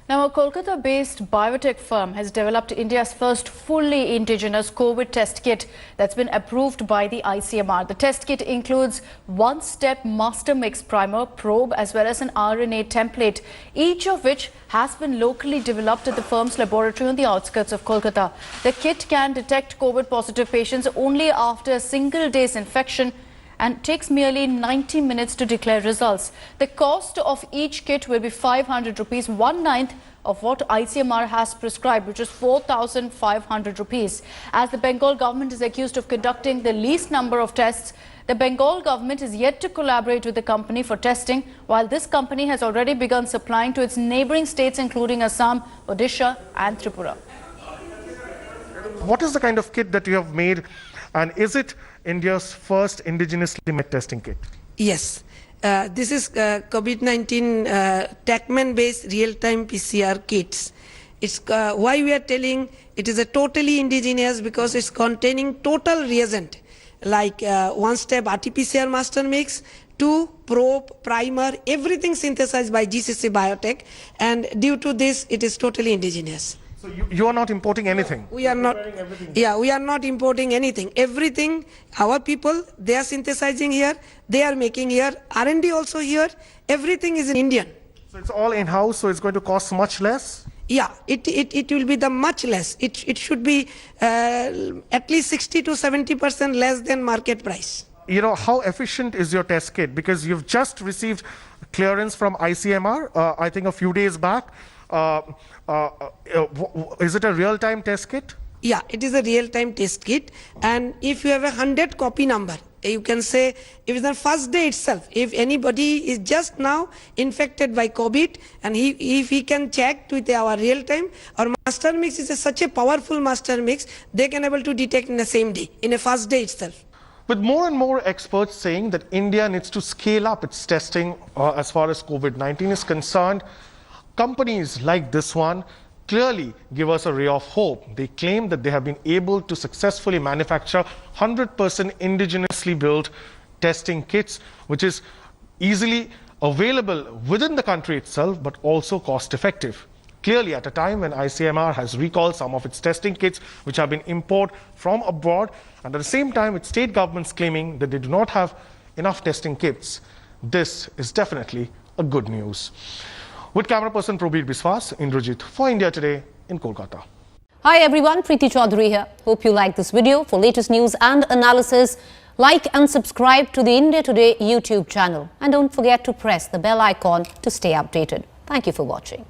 Now, a Kolkata-based biotech firm has developed India's first fully indigenous COVID test kit that's been approved by the ICMR. The test kit includes one-step master mix primer, probe, as well as an RNA template, each of which has been locally developed at the firm's laboratory on the outskirts of Kolkata. The kit can detect COVID-positive patients only after a single day's infection and takes merely 90 minutes to declare results. The cost of each kit will be 500 rupees, 1/9 of what ICMR has prescribed, which is 4,500 rupees. As the Bengal government is accused of conducting the least number of tests, the Bengal government is yet to collaborate with the company for testing, while this company has already begun supplying to its neighbouring states, including Assam, Odisha and Tripura. What is the kind of kit that you have made, and is it India's first indigenously made testing kit? Yes. This is COVID-19 TACMAN-based real-time PCR kits. It's why we are telling it is a totally indigenous, because it's containing total reagent like one-step RT-PCR master mix, 2 probe, primer, everything synthesized by GCC Biotech, and due to this it is totally indigenous. So you are not importing anything? We are not. Yeah, we are not importing anything. Everything, our people, they are synthesizing here, they are making here, R&D also here, everything is in Indian. So it's all in-house, so it's going to cost much less? Yeah, it will be the much less. It should be at least 60 to 70% less than market price. You know, how efficient is your test kit? Because you've just received clearance from ICMR, I think a few days back. Is it a real-time test kit? Yeah, it is a real-time test kit, and if you have a 100 copy number, you can say if the first day itself, if anybody is just now infected by COVID, and if he can check with our real-time, our master mix is such a powerful master mix, they can able to detect in the same day, in a first day itself. With more and more experts saying that India needs to scale up its testing as far as COVID-19 is concerned, companies like this one clearly give us a ray of hope. They claim that they have been able to successfully manufacture 100% indigenously built testing kits, which is easily available within the country itself, but also cost effective. Clearly, at a time when ICMR has recalled some of its testing kits, which have been imported from abroad, and at the same time with state governments claiming that they do not have enough testing kits, this is definitely a good news. With camera person Probir Biswas, Indrajit for India Today in Kolkata. Hi everyone, Preeti Chaudhary here. Hope you like this video. For latest news and analysis, like and subscribe to the India Today YouTube channel. And don't forget to press the bell icon to stay updated. Thank you for watching.